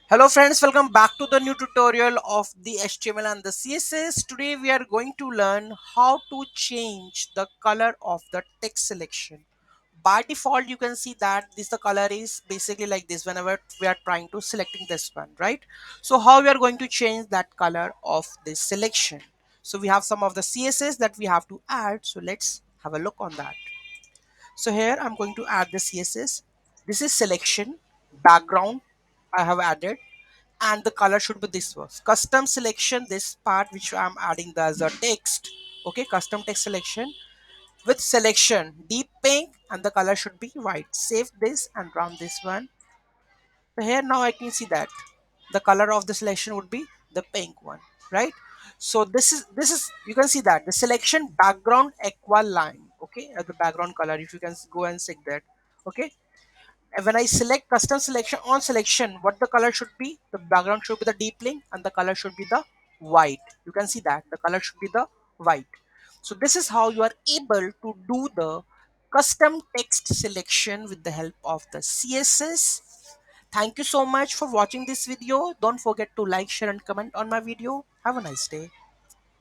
Hello friends, welcome back to the new tutorial of the HTML and the CSS. Today we are going to learn how to change the color of the text selection. By default, you can see that the color is basically like this whenever we are trying to selecting this one, right? So how we are going to change that color of this selection? So we have some of the CSS that we have to add. So let's have a look on that. So here I'm going to add the CSS. This is selection, background I have added, and the color should be this was custom selection, this part which I'm adding the as a text. Okay, custom text selection with selection deep pink and the color should be white. Save this and run this one. So here now I can see that the color of the selection would be the pink one, right? So this is you can see that the selection background aqua line, okay, as the background color. If you can go and check that, okay. And when I select custom selection on selection, what the color should be? The background should be the deep link and the color should be the white. You can see that the color should be the white. So this is how you are able to do the custom text selection with the help of the CSS. Thank you so much for watching this video. Don't forget to like, share and comment on my video. Have a nice day.